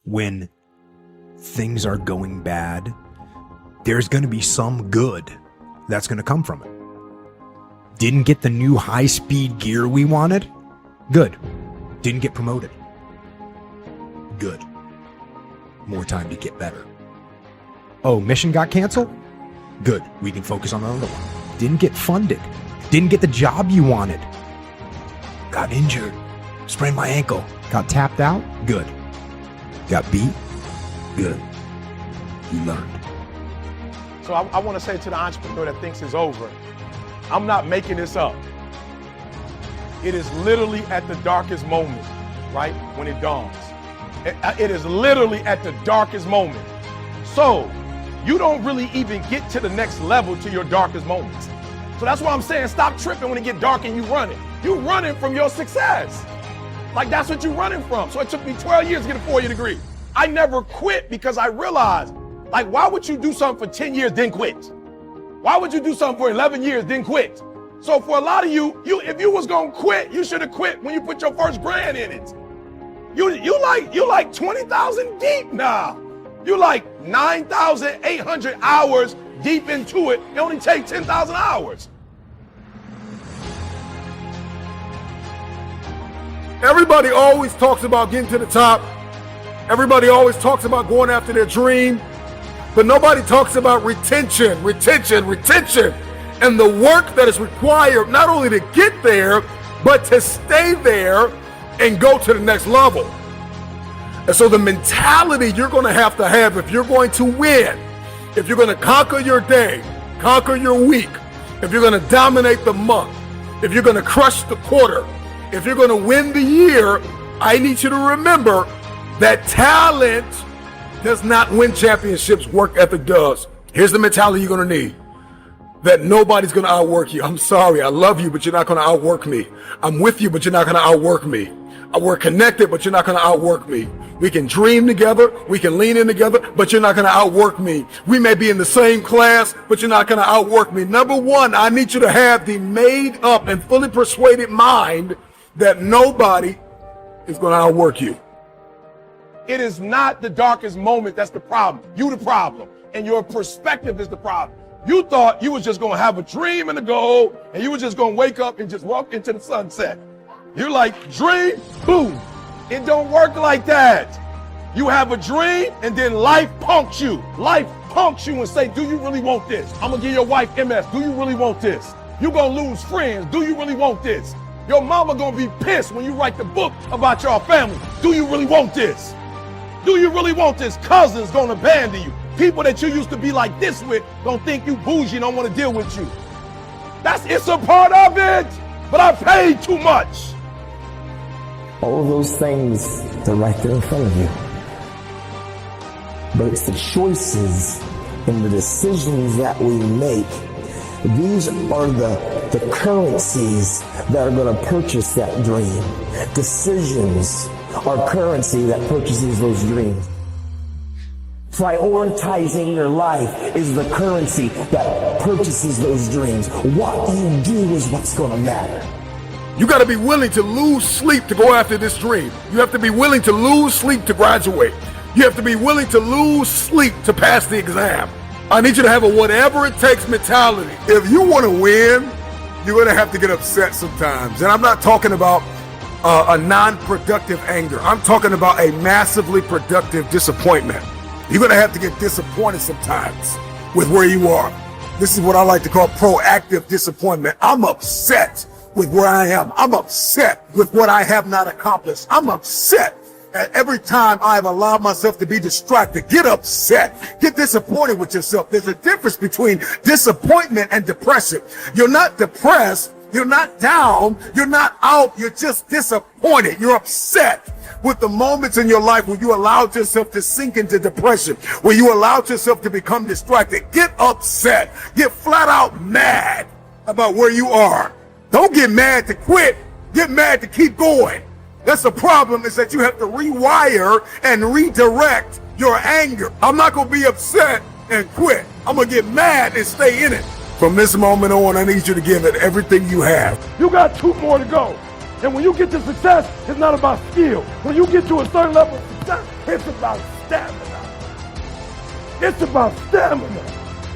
when things are going bad, there's going to be some good that's going to come from it. Didn't get the new high-speed gear we wanted? Good. Didn't get promoted? Good. More time to get better. Oh, mission got canceled? Good. We can focus on the other one. Didn't get funded. Didn't get the job you wanted. Got injured. Sprained my ankle. Got tapped out? Good. Got beat? Good. You learned. So I want to say to the entrepreneur that thinks it's over, I'm not making this up. It is literally at the darkest moment, right, when it dawns. It is literally at the darkest moment. So you don't really even get to the next level to your darkest moments. So that's why I'm saying stop tripping when it get dark and you running. You running from your success. Like that's what you running from. So it took me 12 years to get a 4-year degree. I never quit because I realized, like, why would you do something for 10 years, then quit? Why would you do something for 11 years, then quit? So for a lot of you, if you was gonna quit, you should have quit when you put your first brand in it. You like 20,000 deep now. You like 9,800 hours deep into it. It only takes 10,000 hours. Everybody always talks about getting to the top. Everybody always talks about going after their dream. But nobody talks about retention, and the work that is required not only to get there, but to stay there and go to the next level. And so the mentality you're going to have if you're going to win, if you're going to conquer your day, conquer your week, if you're going to dominate the month, if you're going to crush the quarter, if you're going to win the year, I need you to remember that talent does not win championships, work ethic does. Here's the mentality you're going to need. That nobody's going to outwork you. I'm sorry, I love you, but you're not going to outwork me. I'm with you, but you're not going to outwork me. We're connected, but you're not going to outwork me. We can dream together, we can lean in together, but you're not going to outwork me. We may be in the same class, but you're not going to outwork me. Number one, I need you to have the made up and fully persuaded mind that nobody is going to outwork you. It is not the darkest moment that's the problem. You the problem. And your perspective is the problem. You thought you was just going to have a dream and a goal, and you were just going to wake up and just walk into the sunset. You're like, dream, boom. It don't work like that. You have a dream, and then life punks you. Life punks you and say, do you really want this? I'm going to give your wife MS. Do you really want this? You're going to lose friends. Do you really want this? Your mama going to be pissed when you write the book about your family. Do you really want this? Do you really want this? Cousins gonna abandon you. People that you used to be like this with don't think you bougie, don't want to deal with you. It's a part of it, but I paid too much. All of those things, they're right there in front of you. But it's the choices and the decisions that we make. These are the currencies that are going to purchase that dream. Decisions are currency that purchases those dreams. Prioritizing your life is the currency that purchases those dreams. What you do is what's going to matter. You got to be willing to lose sleep to go after this dream. You have to be willing to lose sleep to graduate. You have to be willing to lose sleep to pass the exam. I need you to have a whatever it takes mentality. If you want to win, you're going to have to get upset sometimes. And I'm not talking about a non-productive anger. I'm talking about a massively productive disappointment. You're going to have to get disappointed sometimes with where you are. This is what I like to call proactive disappointment. I'm upset with where I am. I'm upset with what I have not accomplished. I'm upset at every time I've allowed myself to be distracted. Get upset. Get disappointed with yourself. There's a difference between disappointment and depression. You're not depressed. You're not down, you're not out, you're just disappointed. You're upset with the moments in your life where you allowed yourself to sink into depression, where you allowed yourself to become distracted. Get upset, get flat out mad about where you are. Don't get mad to quit, get mad to keep going. That's the problem, is that you have to rewire and redirect your anger. I'm not gonna be upset and quit. I'm gonna get mad and stay in it. From this moment on, I need you to give it everything you have. You got 2 more to go. And when you get to success, it's not about skill. When you get to a certain level of son, it's about stamina. It's about stamina.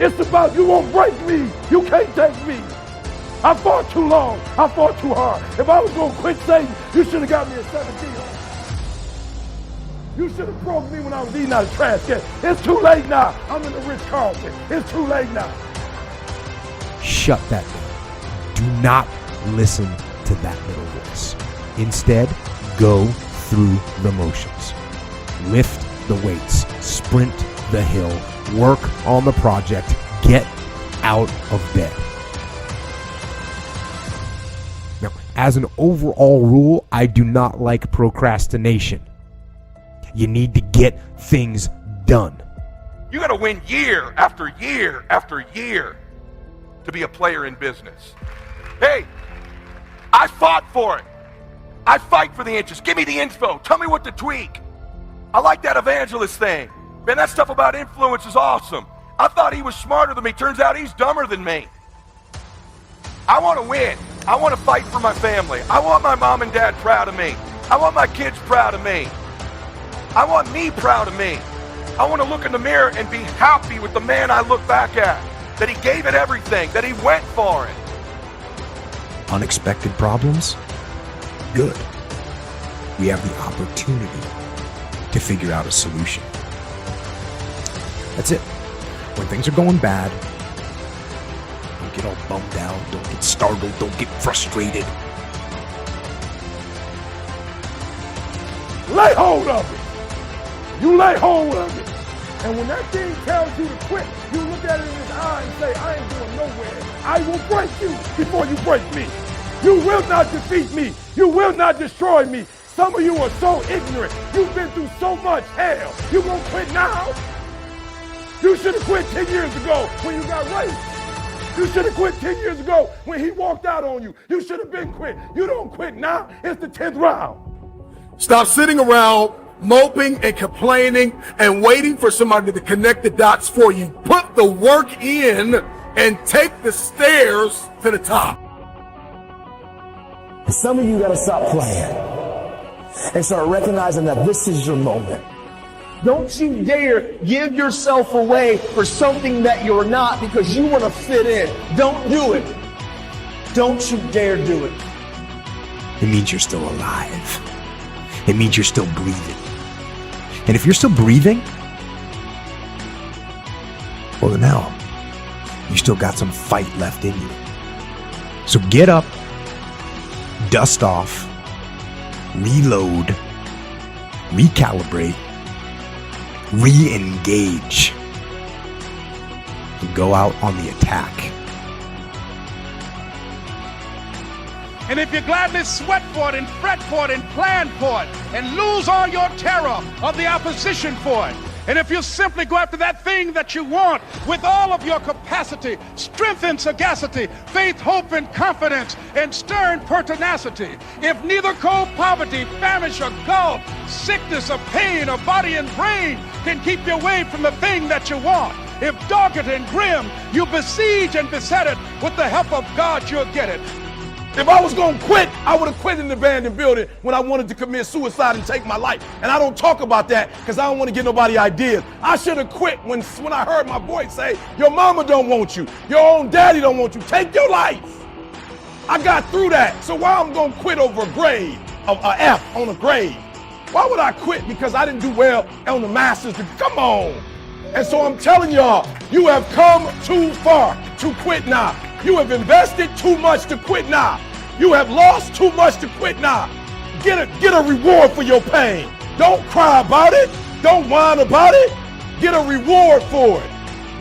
It's about you won't break me. You can't take me. I fought too long. I fought too hard. If I was going to quit Satan, you should have got me a 17. You should have broke me when I was eating out of trash can. It's too late now. I'm in the Ritz-Carlton. It's too late now. Shut that down. Do not listen to that little voice. Instead, go through the motions. Lift the weights, sprint the hill, work on the project, get out of bed. Now, as an overall rule, I do not like procrastination. You need to get things done. You got to win year after year after year to be a player in business. Hey, I fought for it. I fight for the inches. Give me the info. Tell me what to tweak. I like that evangelist thing. Man, that stuff about influence is awesome. I thought he was smarter than me. Turns out he's dumber than me. I want to win. I want to fight for my family. I want my mom and dad proud of me. I want my kids proud of me. I want me proud of me. I want to look in the mirror and be happy with the man I look back at. That he gave it everything. That he went for it. Unexpected problems? Good. We have the opportunity to figure out a solution. That's it. When things are going bad, don't get all bummed out, don't get startled, don't get frustrated. Lay hold of it. You lay hold of it. And when that thing tells you to quit, you look at it in his eye and say, I ain't going nowhere. I will break you before you break me. You will not defeat me. You will not destroy me. Some of you are so ignorant. You've been through so much hell. You gonna quit now? You should have quit 10 years ago when you got raped. You should have quit 10 years ago when he walked out on you. You should have been quit. You don't quit now. It's the 10th round. Stop sitting around moping and complaining and waiting for somebody to connect the dots for you. Put the work in and take the stairs to the top. Some of you got to stop playing and start recognizing that this is your moment. Don't you dare give yourself away for something that you're not because you want to fit in. Don't do it. Don't you dare do it. It means you're still alive. It means you're still breathing. And if you're still breathing, well then hell, you still got some fight left in you. So get up, dust off, reload, recalibrate, re-engage, and go out on the attack. And if you gladly sweat for it and fret for it and plan for it and lose all your terror of the opposition for it, and if you simply go after that thing that you want with all of your capacity, strength and sagacity, faith, hope, and confidence, and stern pertinacity, if neither cold poverty, famish, or gulf, sickness, or pain, or body and brain can keep you away from the thing that you want, if dogged and grim, you besiege and beset it, with the help of God you'll get it. If I was going to quit, I would have quit in the abandoned building when I wanted to commit suicide and take my life. And I don't talk about that because I don't want to give nobody ideas. I should have quit when I heard my voice say, your mama don't want you. Your own daddy don't want you. Take your life. I got through that. So why I'm going to quit over a grade, an F on a grade? Why would I quit because I didn't do well on the master's degree? Come on. And so I'm telling y'all, you have come too far to quit now. You have invested too much to quit now. You have lost too much to quit now. Get a reward for your pain. Don't cry about it. Don't whine about it. Get a reward for it.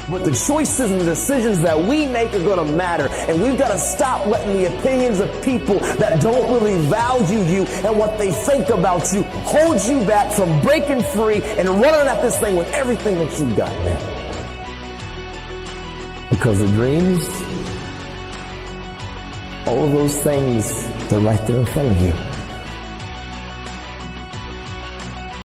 But the choices and the decisions that we make are going to matter. And we've got to stop letting the opinions of people that don't really value you and what they think about you hold you back from breaking free and running at this thing with everything that you've got, man. Because the dreams, all of those things, they're right there in front of you.